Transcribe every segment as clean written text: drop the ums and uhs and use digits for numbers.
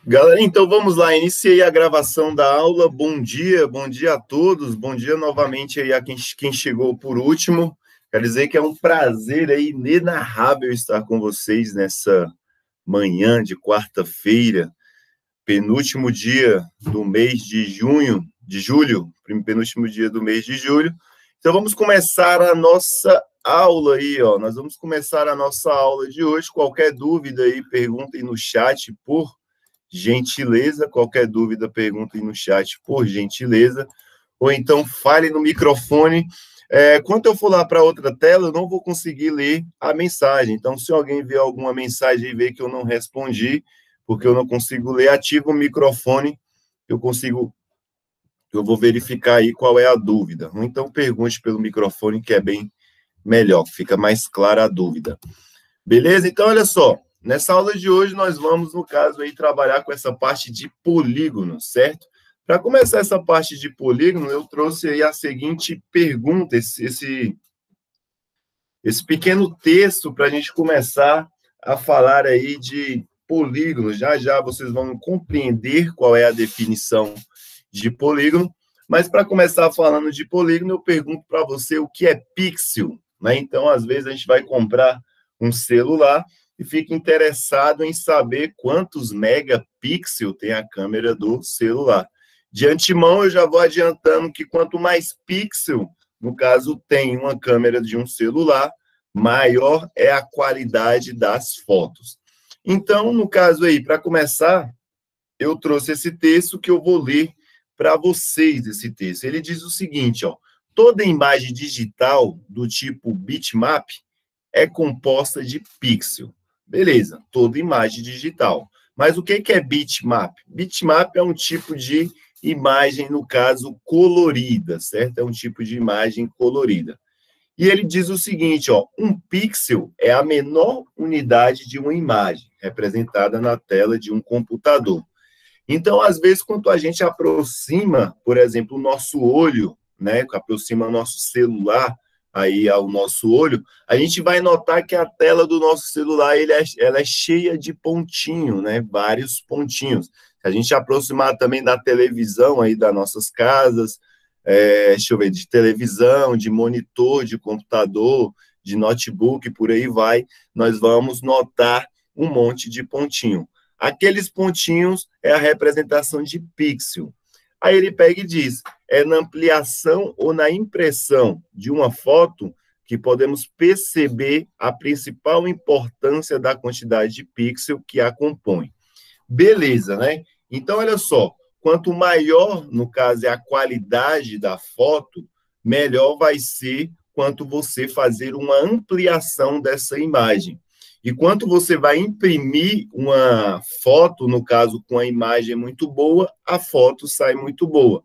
Galera, então vamos lá, iniciei a gravação da aula. Bom dia a todos, bom dia novamente aí a quem chegou por último. Quero dizer que é um prazer aí inenarrável estar com vocês nessa manhã de quarta-feira, penúltimo dia do mês de julho, penúltimo dia do mês de julho. Então vamos começar a nossa aula aí, ó. Nós vamos começar a nossa aula de hoje. Qualquer dúvida aí, perguntem no chat, por gentileza. Qualquer dúvida, perguntem no chat, por gentileza. Ou então fale no microfone. Quando eu for lá para outra tela, eu não vou conseguir ler a mensagem. Então, se alguém ver alguma mensagem e ver que eu não respondi, porque eu não consigo ler, ativa o microfone, eu vou verificar aí qual é a dúvida. Ou então pergunte pelo microfone, que é bem melhor, fica mais clara a dúvida. Beleza? Então, olha só. Nessa aula de hoje, nós vamos, no caso, aí, trabalhar com essa parte de polígono, certo? Para começar essa parte de polígono, eu trouxe aí a seguinte pergunta, esse pequeno texto para a gente começar a falar aí de polígono. Já já vocês vão compreender qual é a definição de polígono, mas para começar falando de polígono, eu pergunto para você o que é pixel, né? Então, às vezes, a gente vai comprar um celular e fica interessado em saber quantos megapixels tem a câmera do celular. De antemão, eu já vou adiantando que quanto mais pixel, no caso, tem uma câmera de um celular, maior é a qualidade das fotos. Então, no caso aí, para começar, eu trouxe esse texto que eu vou ler para vocês, esse texto. Ele diz o seguinte, ó: toda imagem digital do tipo bitmap é composta de pixel. Beleza, toda imagem digital. Mas o que é bitmap? Bitmap é um tipo de imagem, no caso, colorida, certo? É um tipo de imagem colorida. E ele diz o seguinte, ó: um pixel é a menor unidade de uma imagem, representada na tela de um computador. Então, às vezes, quando a gente aproxima, por exemplo, o nosso olho, né, aproxima o nosso celular aí ao nosso olho, a gente vai notar que a tela do nosso celular ela é cheia de pontinho, né? Vários pontinhos. Se a gente aproximar também da televisão aí das nossas casas, deixa eu ver, de televisão, de monitor, de computador, de notebook, por aí vai, nós vamos notar um monte de pontinho. Aqueles pontinhos é a representação de pixel. Aí ele pega e diz: é na ampliação ou na impressão de uma foto que podemos perceber a principal importância da quantidade de pixel que a compõe. Beleza, né? Então, olha só, quanto maior, no caso, é a qualidade da foto, melhor vai ser quanto você fazer uma ampliação dessa imagem. E quanto você vai imprimir uma foto, no caso, com a imagem muito boa, a foto sai muito boa.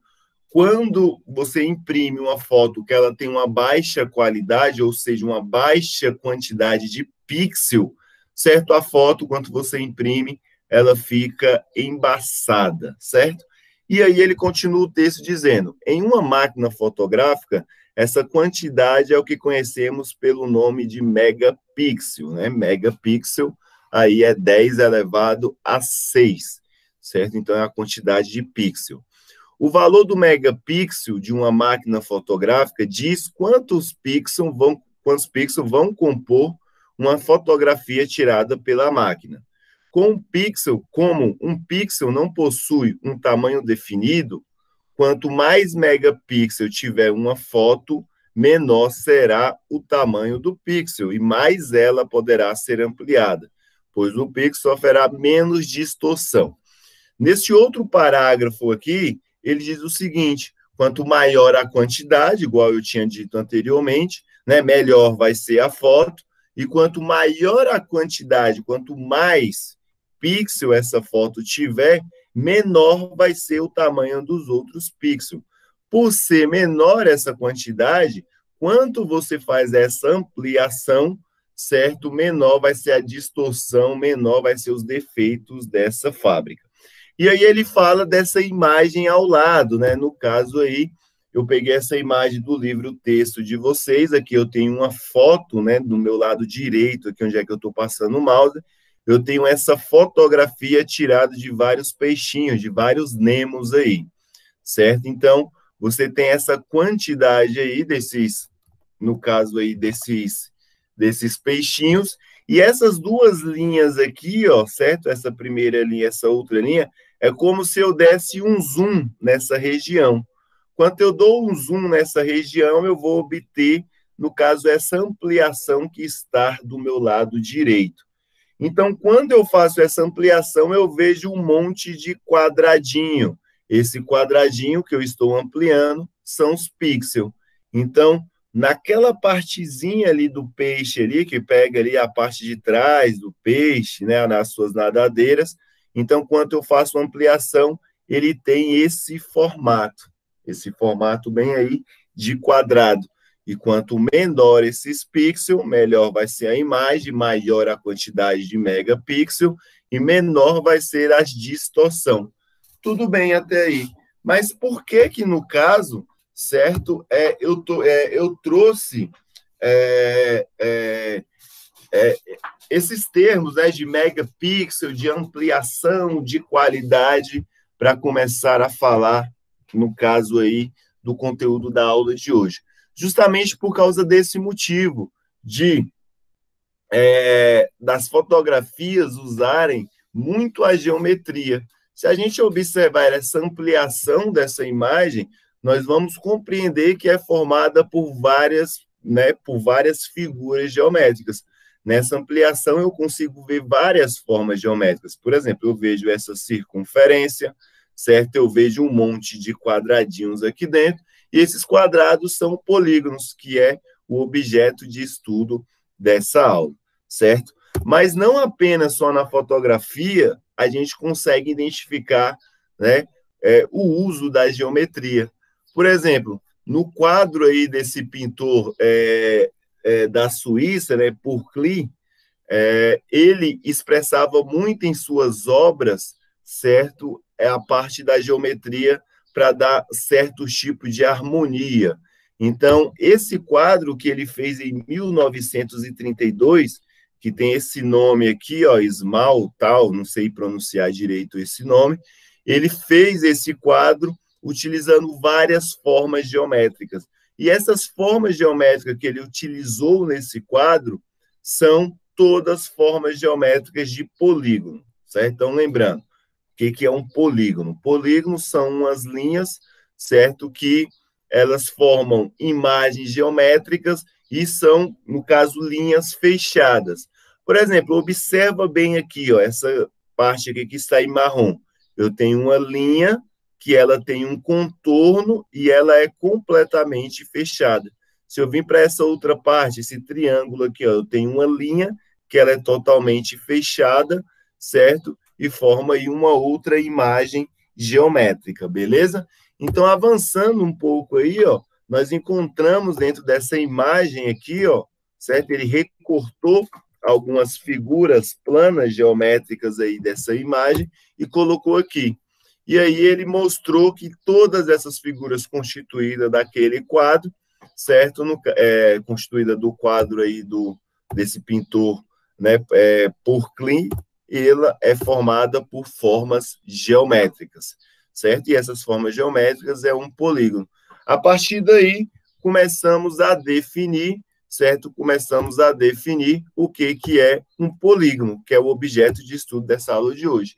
Quando você imprime uma foto que ela tem uma baixa qualidade, ou seja, uma baixa quantidade de pixel, certo? A foto, quando você imprime, ela fica embaçada, certo? E aí ele continua o texto dizendo: em uma máquina fotográfica, essa quantidade é o que conhecemos pelo nome de megapixel, né? Megapixel aí é 10 elevado a 6, certo? Então é a quantidade de pixel. O valor do megapixel de uma máquina fotográfica diz quantos pixels vão compor uma fotografia tirada pela máquina. Como um pixel não possui um tamanho definido, quanto mais megapixel tiver uma foto, menor será o tamanho do pixel e mais ela poderá ser ampliada, pois o pixel sofrerá menos distorção. Nesse outro parágrafo aqui, ele diz o seguinte: quanto maior a quantidade, igual eu tinha dito anteriormente, né, melhor vai ser a foto, e quanto maior a quantidade, quanto mais pixel essa foto tiver, menor vai ser o tamanho dos outros pixels. Por ser menor essa quantidade, quanto você faz essa ampliação, certo? Menor vai ser a distorção, menor vai ser os defeitos dessa fábrica. E aí ele fala dessa imagem ao lado, né? No caso aí, eu peguei essa imagem do livro texto de vocês, aqui eu tenho uma foto, né, do meu lado direito, aqui onde é que eu estou passando o mouse, eu tenho essa fotografia tirada de vários peixinhos, de vários nemos aí, certo? Então, você tem essa quantidade aí desses, no caso aí, desses peixinhos, e essas duas linhas aqui, ó, certo? Essa primeira linha, essa outra linha, é como se eu desse um zoom nessa região. Quando eu dou um zoom nessa região, eu vou obter, no caso, essa ampliação que está do meu lado direito. Então, quando eu faço essa ampliação, eu vejo um monte de quadradinho. Esse quadradinho que eu estou ampliando são os pixels. Então, naquela partezinha ali do peixe ali, que pega ali a parte de trás do peixe, né, nas suas nadadeiras, então, quando eu faço ampliação, ele tem esse formato bem aí de quadrado. E quanto menor esses pixels, melhor vai ser a imagem, maior a quantidade de megapixel e menor vai ser a distorção. Tudo bem até aí. Mas por que que, no caso, certo, eu trouxe esses termos, né, de megapixel, de ampliação, de qualidade, para começar a falar, no caso aí, do conteúdo da aula de hoje? Justamente por causa desse motivo, das fotografias usarem muito a geometria. Se a gente observar essa ampliação dessa imagem, nós vamos compreender que é formada por várias figuras geométricas. Nessa ampliação, eu consigo ver várias formas geométricas. Por exemplo, eu vejo essa circunferência, certo? Eu vejo um monte de quadradinhos aqui dentro, e esses quadrados são polígonos, que é o objeto de estudo dessa aula, certo? Mas não apenas só na fotografia a gente consegue identificar, né, o uso da geometria. Por exemplo, no quadro aí desse pintor da Suíça, né, por Klee, ele expressava muito em suas obras, certo, a parte da geometria para dar certo tipo de harmonia. Então, esse quadro que ele fez em 1932, que tem esse nome aqui, ó, Esmaltal, não sei pronunciar direito esse nome, ele fez esse quadro utilizando várias formas geométricas. E essas formas geométricas que ele utilizou nesse quadro são todas formas geométricas de polígono, certo? Então, lembrando, o que é um polígono? Polígonos são umas linhas, certo, que elas formam imagens geométricas e são, no caso, linhas fechadas. Por exemplo, observa bem aqui, ó, essa parte aqui que está em marrom. Eu tenho uma linha que ela tem um contorno e ela é completamente fechada. Se eu vim para essa outra parte, esse triângulo aqui, ó, eu tenho uma linha que ela é totalmente fechada, certo? E forma aí uma outra imagem geométrica, beleza? Então, avançando um pouco aí, ó, nós encontramos dentro dessa imagem aqui, ó, certo? Ele recortou algumas figuras planas geométricas aí dessa imagem e colocou aqui. E aí ele mostrou que todas essas figuras constituídas daquele quadro, certo? Constituída do quadro aí desse pintor, né, por Klee, ela é formada por formas geométricas, certo? E essas formas geométricas é um polígono. A partir daí, começamos a definir, certo? Começamos a definir o que é um polígono, que é o objeto de estudo dessa aula de hoje.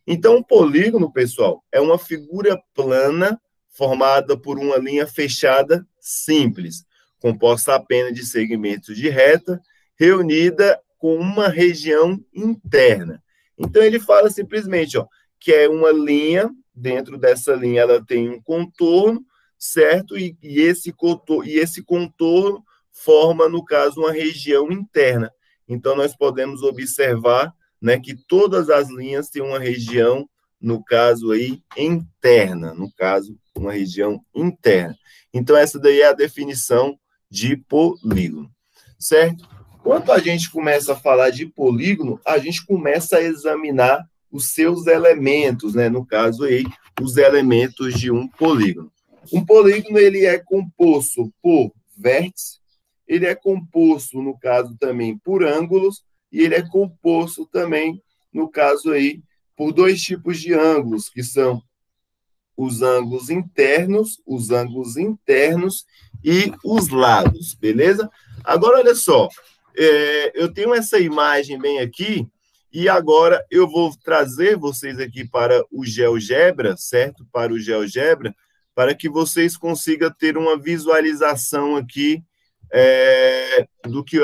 Então, um polígono, pessoal, é uma figura plana formada por uma linha fechada simples, composta apenas de segmentos de reta, reunida com uma região interna. Então, ele fala simplesmente, ó, que é uma linha, dentro dessa linha ela tem um contorno, certo? E esse contorno forma, no caso, uma região interna. Então, nós podemos observar, né, que todas as linhas têm uma região, no caso aí, interna, no caso, uma região interna. Então, essa daí é a definição de polígono, certo? Quando a gente começa a falar de polígono, a gente começa a examinar os seus elementos, né? No caso aí, os elementos de um polígono. Um polígono, ele é composto por vértices, ele é composto, no caso, também por ângulos, e ele é composto também, no caso aí, por dois tipos de ângulos, que são os ângulos internos e os lados, beleza? Agora, olha só, eu tenho essa imagem bem aqui, e agora eu vou trazer vocês aqui para o GeoGebra, certo? Para o GeoGebra, para que vocês consigam ter uma visualização aqui do que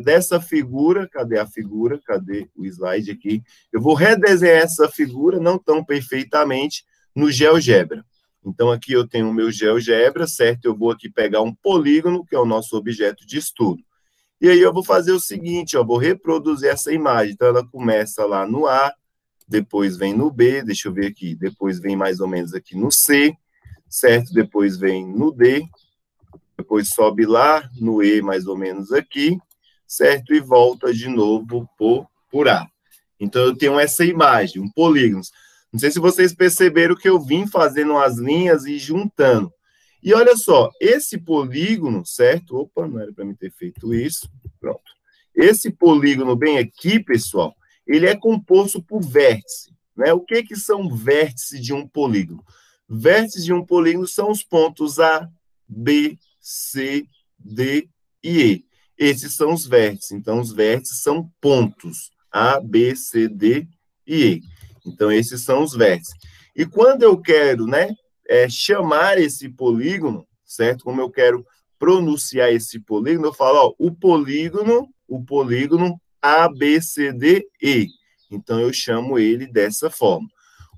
dessa figura. Cadê a figura? Cadê o slide aqui? Eu vou redesenhar essa figura, não tão perfeitamente, no GeoGebra. Então, aqui eu tenho o meu GeoGebra, certo? Eu vou aqui pegar um polígono, que é o nosso objeto de estudo. E aí eu vou fazer o seguinte, ó, vou reproduzir essa imagem. Então, ela começa lá no A, depois vem no B, deixa eu ver aqui, depois vem mais ou menos aqui no C, certo? Depois vem no D, depois sobe lá no E, mais ou menos aqui, certo? E volta de novo por A. Então, eu tenho essa imagem, um polígono. Não sei se vocês perceberam que eu vim fazendo as linhas e juntando. E olha só, esse polígono, certo? Opa, não era para mim ter feito isso. Pronto. Esse polígono bem aqui, pessoal, ele é composto por vértice, né? O que são vértices de um polígono? Vértices de um polígono são os pontos A, B, C, D e E. Esses são os vértices. Então, os vértices são pontos A, B, C, D e E. Então, esses são os vértices. E quando eu quero, né, chamar esse polígono, certo? Como eu quero pronunciar esse polígono, eu falo, ó, o polígono ABCDE. Então, eu chamo ele dessa forma.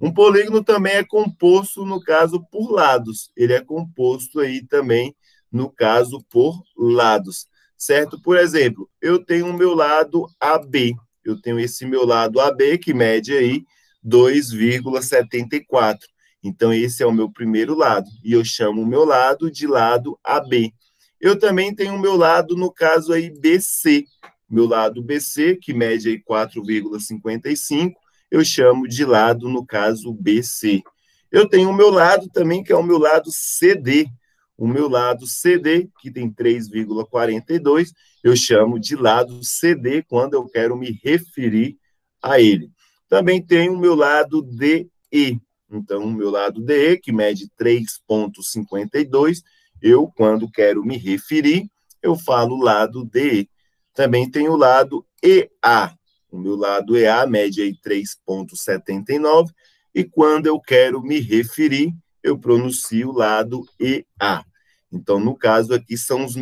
Um polígono também é composto, no caso, por lados. Ele é composto aí também, no caso, por lados, certo? Por exemplo, eu tenho o meu lado AB. Eu tenho esse meu lado AB, que mede aí 2,74. Então, esse é o meu primeiro lado. E eu chamo o meu lado de lado AB. Eu também tenho o meu lado, no caso aí, BC. Meu lado BC, que mede aí 4,55, eu chamo de lado, no caso, BC. Eu tenho o meu lado também, que é o meu lado CD. O meu lado CD, que tem 3,42, eu chamo de lado CD quando eu quero me referir a ele. Também tenho o meu lado DE. Então, o meu lado DE, que mede 3,52, eu, quando quero me referir, eu falo lado DE. Também tenho o lado EA. O meu lado EA mede aí 3,79, e quando eu quero me referir, eu pronuncio o lado EA. Então, no caso aqui, são os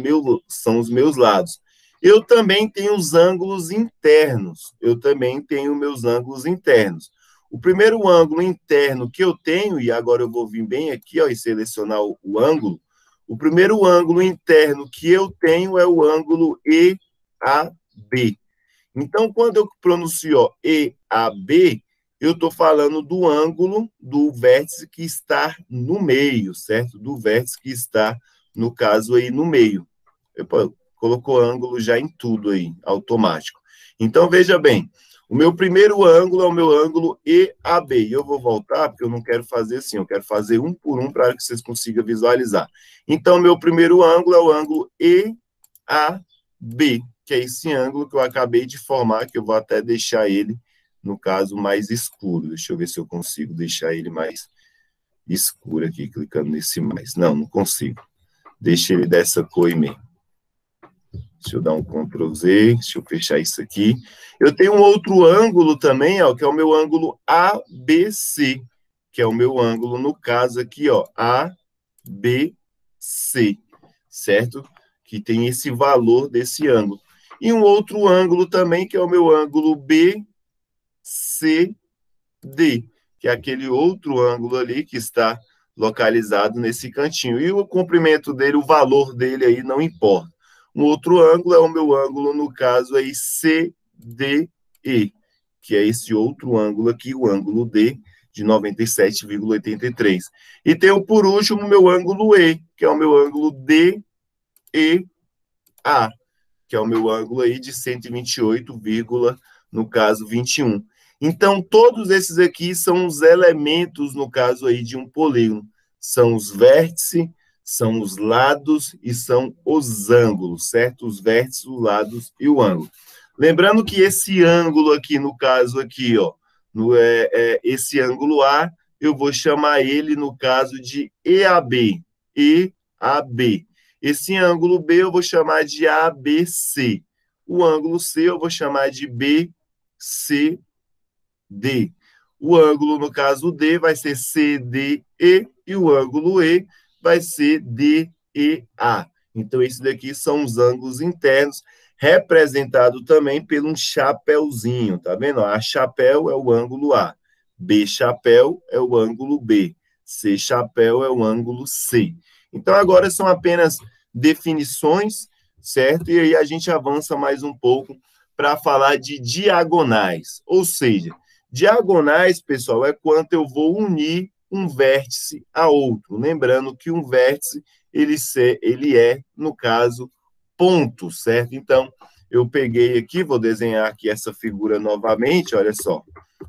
meus lados. Eu também tenho os ângulos internos. Eu também tenho meus ângulos internos. O primeiro ângulo interno que eu tenho, e agora eu vou vir bem aqui, ó, e selecionar o ângulo. O primeiro ângulo interno que eu tenho é o ângulo EAB. Então, quando eu pronuncio EAB, eu estou falando do ângulo do vértice que está no meio, certo? Do vértice que está, no caso, aí no meio. Colocou ângulo já em tudo aí, automático. Então, veja bem, o meu primeiro ângulo é o meu ângulo EAB. E eu vou voltar, porque eu não quero fazer assim, eu quero fazer um por um para que vocês consigam visualizar. Então, meu primeiro ângulo é o ângulo EAB, que é esse ângulo que eu acabei de formar, que eu vou até deixar ele, no caso, mais escuro. Deixa eu ver se eu consigo deixar ele mais escuro aqui, clicando nesse mais. Não consigo. Deixa ele dessa cor aí mesmo. Deixa eu dar um Ctrl Z, deixa eu fechar isso aqui. Eu tenho um outro ângulo também, ó, que é o meu ângulo ABC, que é o meu ângulo, no caso aqui, ó, ABC, certo? Que tem esse valor desse ângulo. E um outro ângulo também, que é o meu ângulo BCD, que é aquele outro ângulo ali que está localizado nesse cantinho. E o comprimento dele, o valor dele aí não importa. Um outro ângulo é o meu ângulo, no caso aí, CDE, que é esse outro ângulo aqui, o ângulo D, de 97,83. E tenho, por último, o meu ângulo E, que é o meu ângulo DEA, que é o meu ângulo aí de 128, no caso, 21. Então, todos esses aqui são os elementos, no caso aí, de um polígono. São os vértices, são os lados e são os ângulos, certo? Os vértices, os lados e o ângulo. Lembrando que esse ângulo aqui, no caso aqui, ó, esse ângulo A, eu vou chamar ele, no caso, de EAB. EAB. Esse ângulo B eu vou chamar de ABC. O ângulo C eu vou chamar de BCD. O ângulo, no caso D, vai ser CDE e o ângulo E vai ser DEA. Então, esses daqui são os ângulos internos, representado também por um chapéuzinho, tá vendo? A chapéu é o ângulo A, B chapéu é o ângulo B, C chapéu é o ângulo C. Então, agora são apenas definições, certo? E aí a gente avança mais um pouco para falar de diagonais. Ou seja, diagonais, pessoal, é quando eu vou unir um vértice a outro. Lembrando que um vértice, ele é, no caso, ponto, certo? Então, eu peguei aqui, vou desenhar aqui essa figura novamente, olha só,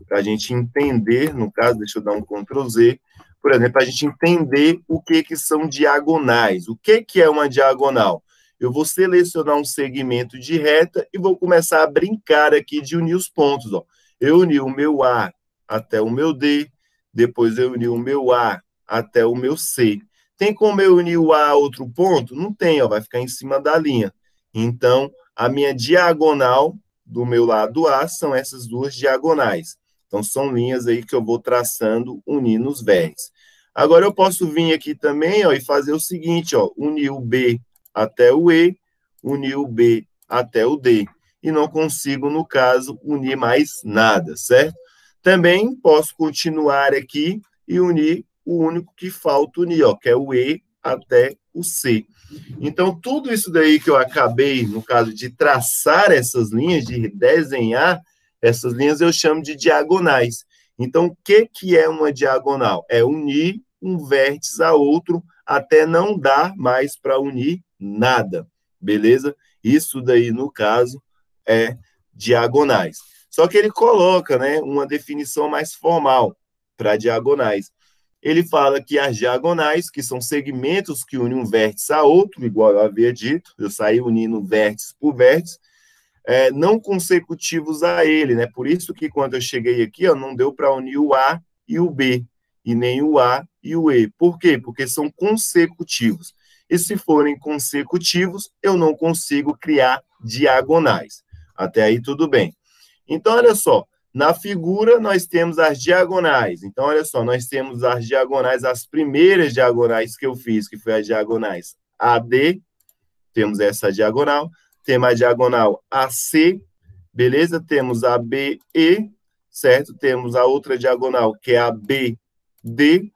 para a gente entender, no caso, deixa eu dar um Ctrl Z, por exemplo, para a gente entender o que são diagonais. O que é uma diagonal? Eu vou selecionar um segmento de reta e vou começar a brincar aqui de unir os pontos, ó. Eu uni o meu A até o meu D, depois eu uni o meu A até o meu C. Tem como eu unir o A a outro ponto? Não tem, ó, vai ficar em cima da linha. Então, a minha diagonal do meu lado A são essas duas diagonais. Então, são linhas aí que eu vou traçando, unindo os vértices. Agora, eu posso vir aqui também, ó, e fazer o seguinte, ó, unir o B até o E, unir o B até o D. E não consigo, no caso, unir mais nada, certo? Também posso continuar aqui e unir o único que falta unir, ó, que é o E até o C. Então, tudo isso daí que eu acabei, no caso de traçar essas linhas, de desenhar essas linhas, eu chamo de diagonais. Então, o que é uma diagonal? É unir um vértice a outro até não dar mais para unir nada, beleza? Isso daí, no caso, é diagonais. Só que ele coloca, né, uma definição mais formal para diagonais. Ele fala que as diagonais, que são segmentos que unem um vértice a outro, igual eu havia dito, eu saí unindo vértice por vértice, não consecutivos a ele, né? Por isso que quando eu cheguei aqui, ó, não deu para unir o A e o B, e nem o A e o E. Por quê? Porque são consecutivos. E se forem consecutivos, eu não consigo criar diagonais. Até aí tudo bem. Então, olha só, na figura nós temos as diagonais. Então, olha só, nós temos as diagonais, as primeiras diagonais que eu fiz, que foi as diagonais AD, temos essa diagonal, temos a diagonal AC, beleza? Temos a BE, certo? Temos a outra diagonal, que é a BD,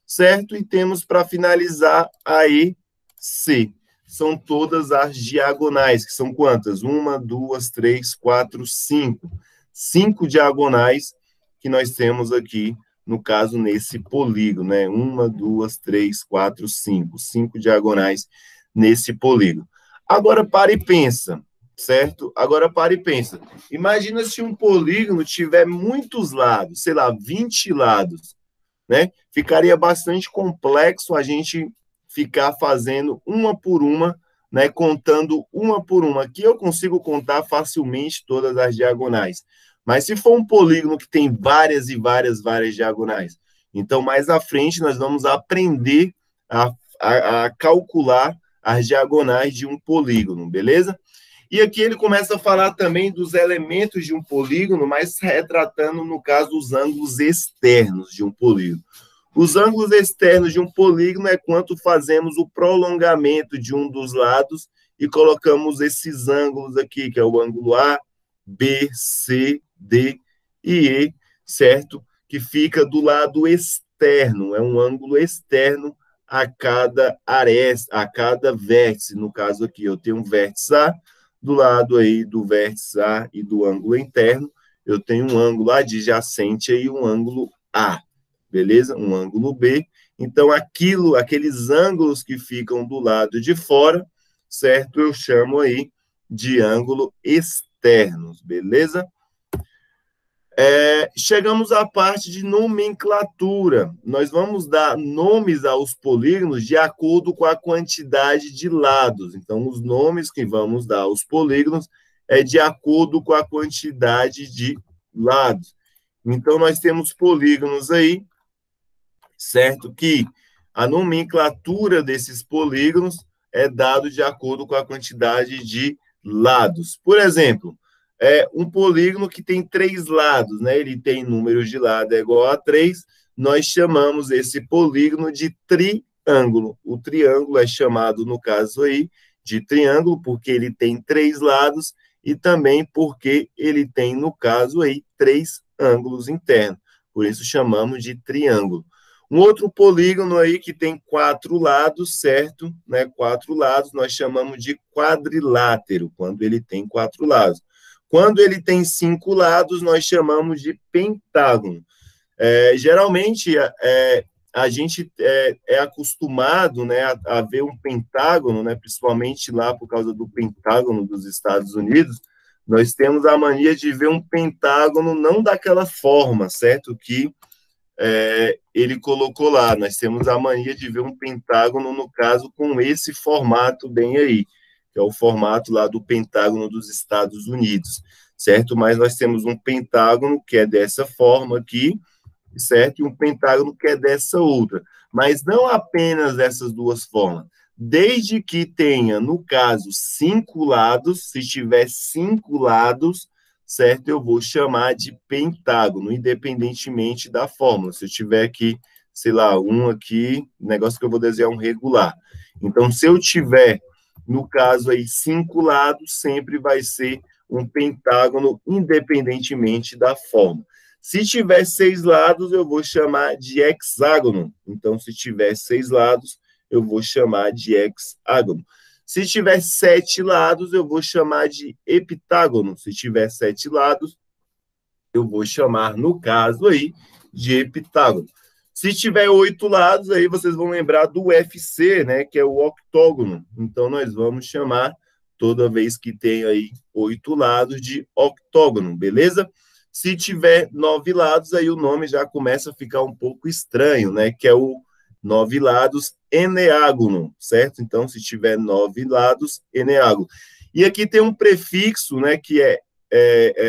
certo? E temos, para finalizar, a EC. São todas as diagonais, que são quantas? 1, 2, 3, 4, 5. 5 diagonais que nós temos aqui, no caso, nesse polígono, né? 1, 2, 3, 4, 5. 5 diagonais nesse polígono. Agora, para e pensa, certo? Agora, para e pensa. Imagina se um polígono tiver muitos lados, sei lá, 20 lados, né? Ficaria bastante complexo a gente ficar fazendo uma por uma, né? Contando uma por uma. Aqui eu consigo contar facilmente todas as diagonais. Mas se for um polígono que tem várias e várias diagonais, então mais à frente nós vamos aprender a calcular as diagonais de um polígono, beleza? E aqui ele começa a falar também dos elementos de um polígono, mas retratando, no caso, os ângulos externos de um polígono. Os ângulos externos de um polígono é quando fazemos o prolongamento de um dos lados e colocamos esses ângulos aqui, que é o ângulo A, B, C, D e E, certo? Que fica do lado externo, é um ângulo externo a cada aresta, a cada vértice. No caso aqui, eu tenho um vértice A, do lado aí do vértice A e do ângulo interno, eu tenho um ângulo adjacente aí, um ângulo A, beleza? Um ângulo B. Então, aqueles ângulos que ficam do lado de fora, certo? Eu chamo aí de ângulo externos, beleza? Chegamos à parte de nomenclatura. Nós vamos dar nomes aos polígonos de acordo com a quantidade de lados. Então, os nomes que vamos dar aos polígonos é de acordo com a quantidade de lados. Então, nós temos polígonos aí, certo? Que a nomenclatura desses polígonos é dado de acordo com a quantidade de lados. Por exemplo, um polígono que tem 3 lados, né? Ele tem número de lado é igual a 3, nós chamamos esse polígono de triângulo. O triângulo é chamado, no caso aí, de triângulo, porque ele tem 3 lados e também porque ele tem, no caso aí, 3 ângulos internos. Por isso chamamos de triângulo. Um outro polígono aí que tem 4 lados, certo? Né? 4 lados nós chamamos de quadrilátero, quando ele tem 4 lados. Quando ele tem 5 lados, nós chamamos de pentágono. Geralmente, a gente é acostumado, né, a ver um pentágono, né, principalmente lá por causa do Pentágono dos Estados Unidos, nós temos a mania de ver um pentágono não daquela forma, certo? Que ele colocou lá. Nós temos a mania de ver um pentágono, no caso, com esse formato bem aí, que é o formato lá do Pentágono dos Estados Unidos, certo? Mas nós temos um pentágono que é dessa forma aqui, certo? E um pentágono que é dessa outra. Mas não apenas dessas duas formas. Desde que tenha, no caso, 5 lados, se tiver 5 lados, certo? Eu vou chamar de pentágono, independentemente da fórmula. Se eu tiver aqui, sei lá, um aqui, negócio que eu vou desenhar um regular. Então, se eu tiver, no caso aí, 5 lados, sempre vai ser um pentágono, independentemente da forma. Se tiver 6 lados, eu vou chamar de hexágono. Então, se tiver 6 lados, eu vou chamar de hexágono. Se tiver 7 lados, eu vou chamar de heptágono. Se tiver 7 lados, eu vou chamar, no caso aí, de heptágono. Se tiver 8 lados, aí vocês vão lembrar do UFC, né, que é o octógono. Então, nós vamos chamar, toda vez que tem aí 8 lados, de octógono, beleza? Se tiver 9 lados, aí o nome já começa a ficar um pouco estranho, né, que é o 9 lados, eneágono, certo? Então, se tiver 9 lados, eneágono. E aqui tem um prefixo, né, que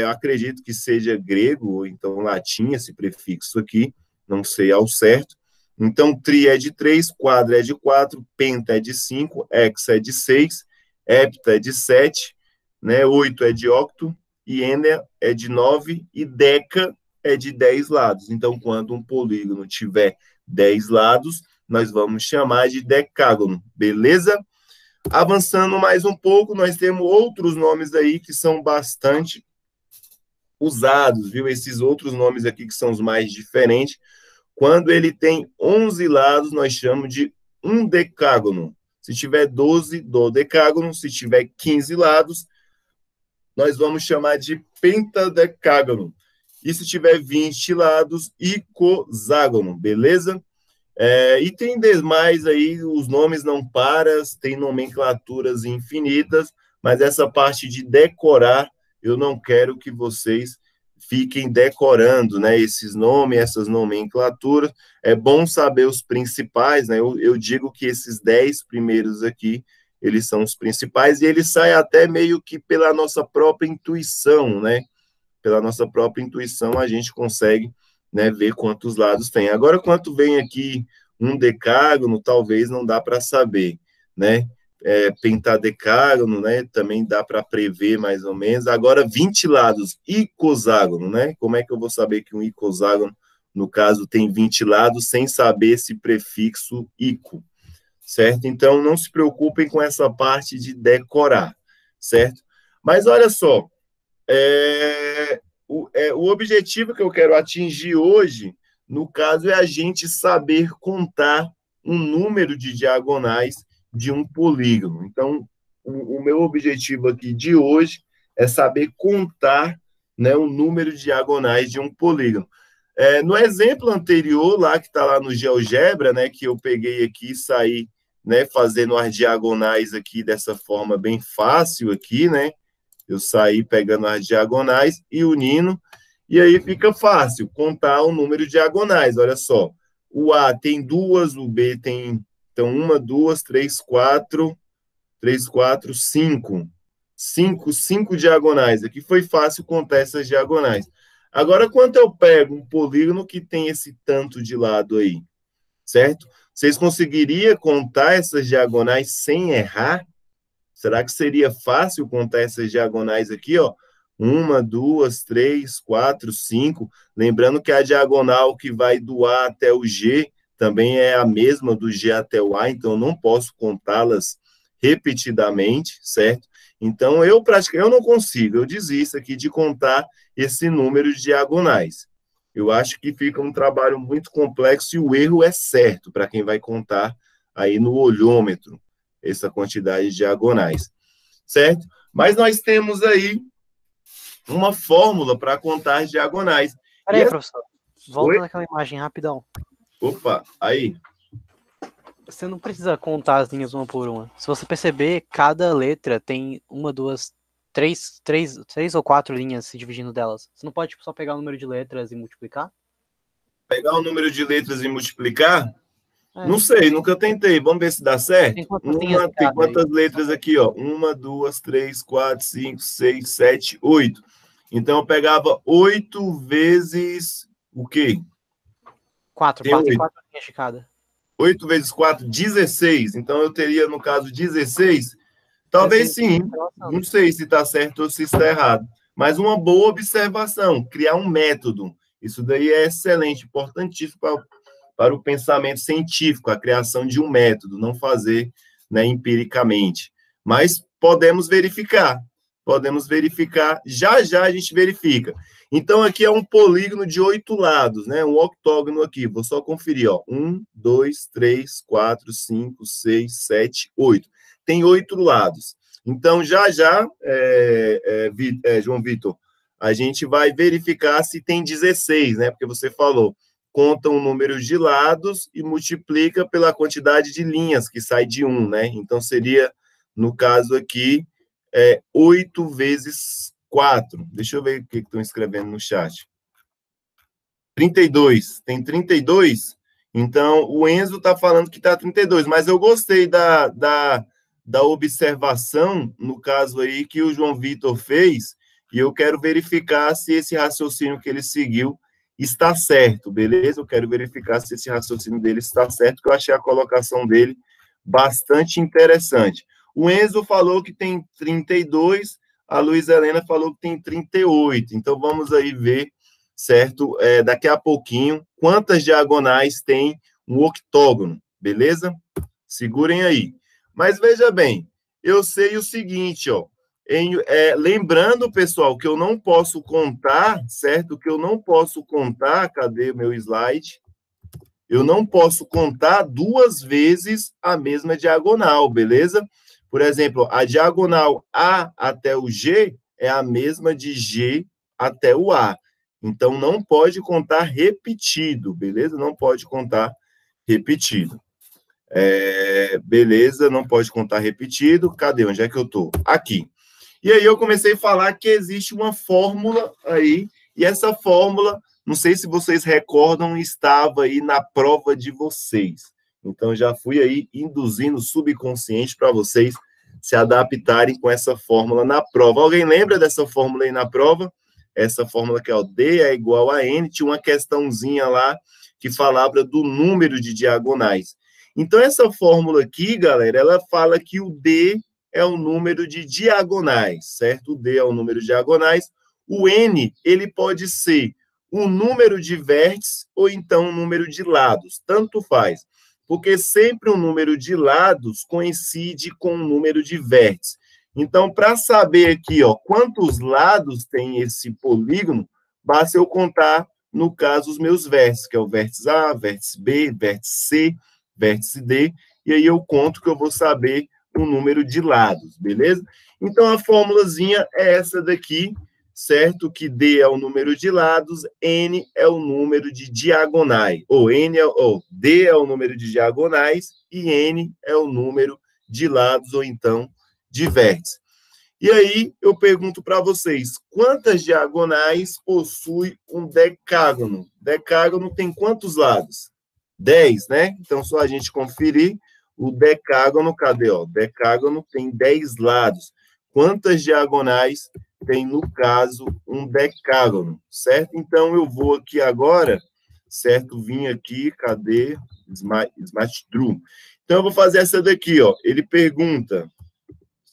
acredito que seja grego, ou então latim, esse prefixo aqui, não sei ao certo. Então, tri é de 3, quadra é de 4, penta é de 5, hexa é de 6, hepta é de 7, né, 8 é de octo, e ena é de 9, e deca é de 10 lados. Então, quando um polígono tiver 10 lados, nós vamos chamar de decágono, beleza? Avançando mais um pouco, nós temos outros nomes aí que são bastante usados, viu? Esses outros nomes aqui que são os mais diferentes. Quando ele tem 11 lados, nós chamamos de undecágono. Se tiver 12, dodecágono. Se tiver 15 lados, nós vamos chamar de pentadecágono. E se tiver 20 lados, icoságono, beleza? E tem demais aí, os nomes não param, tem nomenclaturas infinitas, mas essa parte de decorar, eu não quero que vocês fiquem decorando, né, esses nomes, essas nomenclaturas. É bom saber os principais, né? Eu digo que esses 10 primeiros aqui, eles são os principais, e eles saem até meio que pela nossa própria intuição, né? Pela nossa própria intuição, a gente consegue, né, ver quantos lados tem. Agora, quanto vem aqui um decágono, talvez não dá para saber, né? Pentadecágono, né? Também dá para prever mais ou menos. Agora, 20 lados, icoságono, né? Como é que eu vou saber que um icoságono, no caso, tem 20 lados, sem saber esse prefixo ico, certo? Então, não se preocupem com essa parte de decorar, certo? Mas olha só, o objetivo que eu quero atingir hoje, no caso, é a gente saber contar um número de diagonais de um polígono. Então, o meu objetivo aqui de hoje é saber contar, né, o número de diagonais de um polígono. No exemplo anterior, lá que está lá no GeoGebra, né, que eu peguei aqui e saí, né, fazendo as diagonais aqui dessa forma bem fácil aqui, né? Eu saí pegando as diagonais e unindo, e aí fica fácil contar o número de diagonais. Olha só, o A tem 2, o B tem, então, 1, 2, 3, 4, 5. cinco diagonais. Aqui foi fácil contar essas diagonais. Agora, quando eu pego um polígono que tem esse tanto de lado aí, certo? Vocês conseguiriam contar essas diagonais sem errar? Será que seria fácil contar essas diagonais aqui, ó? 1, 2, 3, 4, 5. Lembrando que a diagonal que vai do A até o G também é a mesma do G até o A, então eu não posso contá-las repetidamente, certo? Então, eu não consigo, eu desisto aqui de contar esse número de diagonais. Eu acho que fica um trabalho muito complexo e o erro é certo para quem vai contar aí no olhômetro essa quantidade de diagonais, certo? Mas nós temos aí uma fórmula para contar as diagonais. Peraí, professor. Volta Oi? naquela imagem rapidão. Opa, aí. Você não precisa contar as linhas uma por uma. Se você perceber, cada letra tem uma, duas, três ou quatro linhas se dividindo delas. Você não pode só pegar o número de letras e multiplicar? Pegar o número de letras e multiplicar? É. Não sei, nunca tentei. Vamos ver se dá certo. Tem quantas letras aqui, ó? 1, 2, 3, 4, 5, 6, 7, 8. Então eu pegava 8 vezes o quê? 4, Tem tem 4 linhas de cada. 8 vezes 4, 16. Então eu teria, no caso, 16. Talvez sim. Não sei se está certo ou se está errado. Mas uma boa observação, criar um método. Isso daí é excelente, importantíssimo para o pensamento científico, a criação de um método, não fazer, né, empiricamente. Mas podemos verificar, já já a gente verifica. Então, aqui é um polígono de 8 lados, né? Um octógono aqui. Vou só conferir, ó. 1, 2, 3, 4, 5, 6, 7, 8. Tem 8 lados. Então, já já, João Vitor, a gente vai verificar se tem 16, né? Porque você falou, conta o número de lados e multiplica pela quantidade de linhas que sai de 1, né? Então, seria, no caso aqui, 8 vezes 4. Deixa eu ver o que estão escrevendo no chat. 32. Tem 32? Então, o Enzo está falando que está 32, mas eu gostei da observação, no caso aí, que o João Vitor fez, e eu quero verificar se esse raciocínio que ele seguiu está certo, beleza? Eu quero verificar se esse raciocínio dele está certo, porque eu achei a colocação dele bastante interessante. O Enzo falou que tem 32, a Luísa Helena falou que tem 38. Então, vamos aí ver, certo? Daqui a pouquinho, quantas diagonais tem um octógono, beleza? Segurem aí. Mas veja bem, eu sei o seguinte, ó. Lembrando, pessoal, que eu não posso contar, certo? Que eu não posso contar, cadê o meu slide? Eu não posso contar duas vezes a mesma diagonal, beleza? Por exemplo, a diagonal A até o G é a mesma de G até o A. Então, não pode contar repetido, beleza? Não pode contar repetido. Beleza, não pode contar repetido. Cadê? Onde é que eu estou? Aqui. E aí eu comecei a falar que existe uma fórmula aí, e essa fórmula, não sei se vocês recordam, estava aí na prova de vocês. Então, já fui aí induzindo o subconsciente para vocês se adaptarem com essa fórmula na prova. Alguém lembra dessa fórmula aí na prova? Essa fórmula que é o D é igual a N, tinha uma questãozinha lá que falava do número de diagonais. Então, essa fórmula aqui, galera, ela fala que o D é o número de diagonais, certo? O D é o número de diagonais. O N, ele pode ser um número de vértices ou então um número de lados, tanto faz. Porque sempre um número de lados coincide com um número de vértices. Então, para saber aqui, ó, quantos lados tem esse polígono, basta eu contar, no caso, os meus vértices, que é o vértice A, vértice B, vértice C, vértice D, e aí eu conto que eu vou saber o número de lados, beleza? Então, a formulazinha é essa daqui, certo? Que D é o número de lados, N é o número de diagonais, D é o número de diagonais e N é o número de lados, ou então de vértices. E aí, eu pergunto para vocês, quantas diagonais possui um decágono? Decágono tem quantos lados? 10, né? Então, só a gente conferir o decágono, cadê? Ó? Decágono tem 10 lados. quantas diagonais tem, no caso, um decágono, certo? Então, eu vou aqui agora, certo? Vim aqui, cadê? Smart True. Então, eu vou fazer essa daqui, ó. Ele pergunta,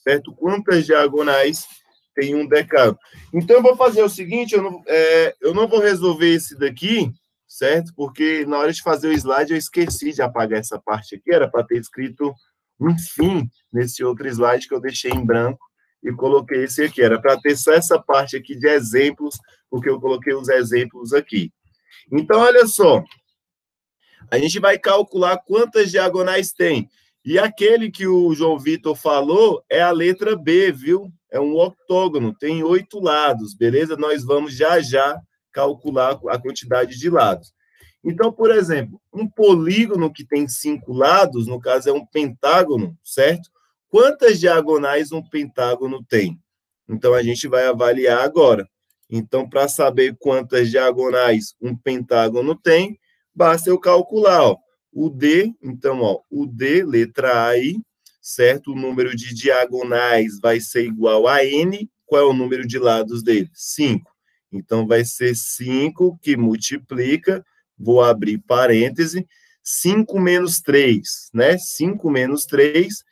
certo? Quantas diagonais tem um decágono? Então, eu vou fazer o seguinte, eu não vou resolver esse daqui, certo? Porque na hora de fazer o slide, eu esqueci de apagar essa parte aqui, era para ter escrito um fim nesse outro slide que eu deixei em branco e coloquei esse aqui. Era para ter só essa parte aqui de exemplos, porque eu coloquei os exemplos aqui. Então, olha só, a gente vai calcular quantas diagonais tem. E aquele que o João Vitor falou é a letra B, viu? É um octógono, tem 8 lados, beleza? Nós vamos já calcular a quantidade de lados. Então, por exemplo, um polígono que tem 5 lados, no caso é um pentágono, certo? Quantas diagonais um pentágono tem? Então, a gente vai avaliar agora. Então, para saber quantas diagonais um pentágono tem, basta eu calcular, ó, o D, então, ó, o D, letra A aí, certo? O número de diagonais vai ser igual a N. Qual é o número de lados dele? 5. Então, vai ser 5 que multiplica, vou abrir parêntese, 5 menos 3, né? 5 menos 3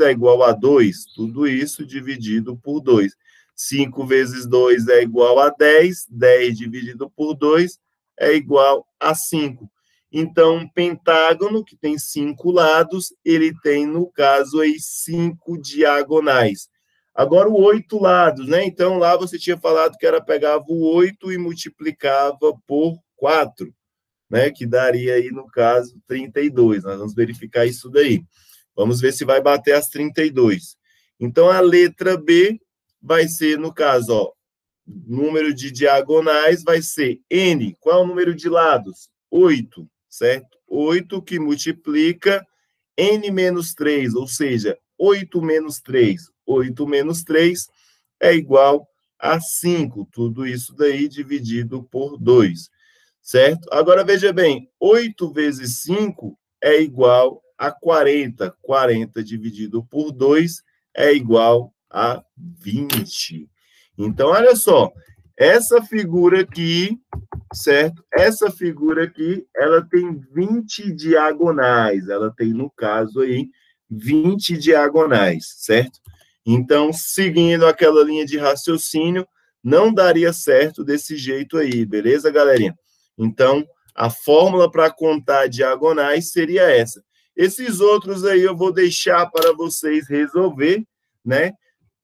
é igual a 2. Tudo isso dividido por 2. 5 vezes 2 é igual a 10. 10 dividido por 2 é igual a 5. Então, um pentágono que tem 5 lados, ele tem, no caso, aí 5 diagonais. Agora, o 8 lados, né? Então, lá você tinha falado que pegava o 8 e multiplicava por 4, né? Que daria aí, no caso, 32. Nós vamos verificar isso daí. Vamos ver se vai bater as 32. Então, a letra B vai ser, no caso, ó, número de diagonais vai ser N. Qual é o número de lados? 8, certo? 8 que multiplica N menos 3, ou seja, 8 menos 3. 8 menos 3 é igual a 5. Tudo isso daí dividido por 2, certo? Agora, veja bem, 8 vezes 5 é igual a 40. 40 dividido por 2 é igual a 20. Então, olha só, essa figura aqui, certo? Essa figura aqui, ela tem 20 diagonais. Ela tem, no caso aí, 20 diagonais, certo? Então, seguindo aquela linha de raciocínio, não daria certo desse jeito aí, beleza, galerinha? Então, a fórmula para contar diagonais seria essa. Esses outros aí eu vou deixar para vocês resolver, né?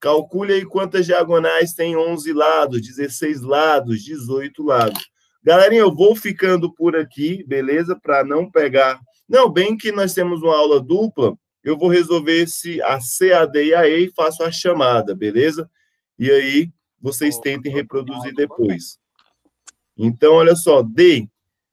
Calcule aí quantas diagonais tem 11 lados, 16 lados, 18 lados. Galerinha, eu vou ficando por aqui, beleza? Para não pegar... Não, bem que nós temos uma aula dupla, eu vou resolver a C, a D e a E e faço a chamada, beleza? E aí, vocês tentem reproduzir depois. Então, olha só, D.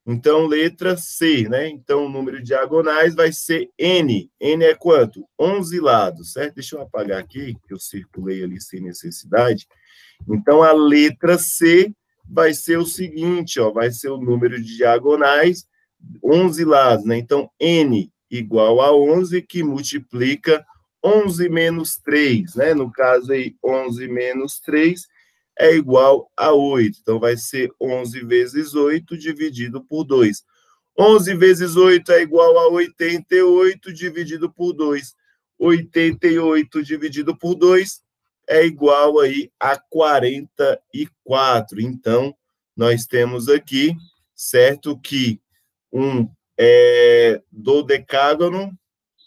Então, letra C, né? Então, o número de diagonais vai ser N. N é quanto? 11 lados, certo? Deixa eu apagar aqui, que eu circulei ali sem necessidade. Então, a letra C vai ser o seguinte, ó, vai ser o número de diagonais, 11 lados, né? Então, N igual a 11, que multiplica 11 menos 3, né? No caso aí, 11 menos 3 é igual a 8. Então, vai ser 11 vezes 8 dividido por 2. 11 vezes 8 é igual a 88 dividido por 2. 88 dividido por 2 é igual aí a 44. Então, nós temos aqui, certo, que dodecágono,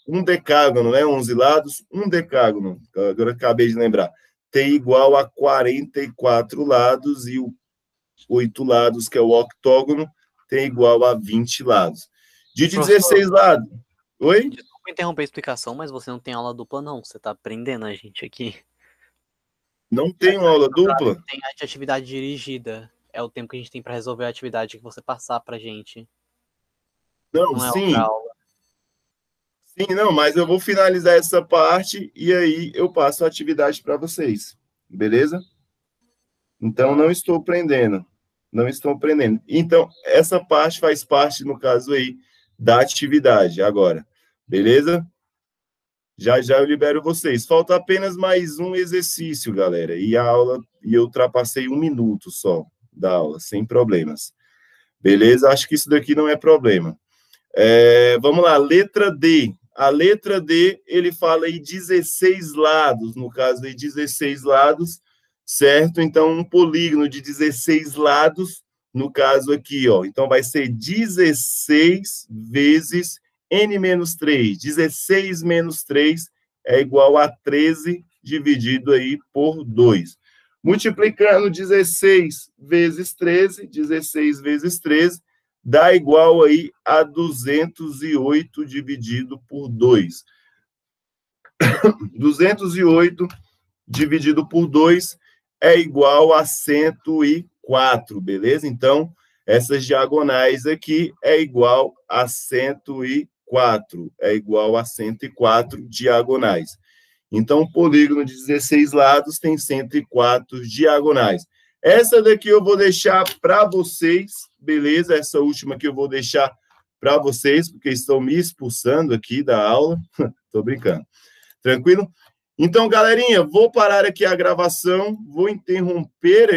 um decágono, né, 11 lados, um decágono, agora acabei de lembrar, tem igual a 44 lados, e o 8 lados, que é o octógono, tem igual a 20 lados. De 16 lados... Oi? Desculpa interromper a explicação, mas você não tem aula dupla, não. Você está aprendendo a gente aqui. Não tem aula dupla? Tem a de atividade dirigida. É o tempo que a gente tem para resolver a atividade que você passar para a gente. Não, não é sim. outra aula. Sim, não, mas eu vou finalizar essa parte e aí eu passo a atividade para vocês, beleza? Então, não estou prendendo. Não estou prendendo. Então, essa parte faz parte, no caso aí, da atividade agora, beleza? Já já eu libero vocês. Falta apenas mais um exercício, galera. E a aula, e eu ultrapassei 1 minuto só da aula, sem problemas. Beleza? Acho que isso daqui não é problema. Vamos lá, letra D. A letra D, ele fala aí 16 lados, no caso aí 16 lados, certo? Então, um polígono de 16 lados, no caso aqui, ó. Então, vai ser 16 vezes n-3. 16 menos 3 é igual a 13 dividido aí por 2. Multiplicando 16 vezes 13, 16 vezes 13, dá igual aí a 208 dividido por 2. 208 dividido por 2 é igual a 104, beleza? Então, essas diagonais aqui é igual a 104, é igual a 104 diagonais. Então, o polígono de 16 lados tem 104 diagonais. Essa daqui eu vou deixar para vocês, beleza? Essa última que eu vou deixar para vocês, porque estão me expulsando aqui da aula. Estou brincando. Tranquilo? Então, galerinha, vou parar aqui a gravação, vou interromper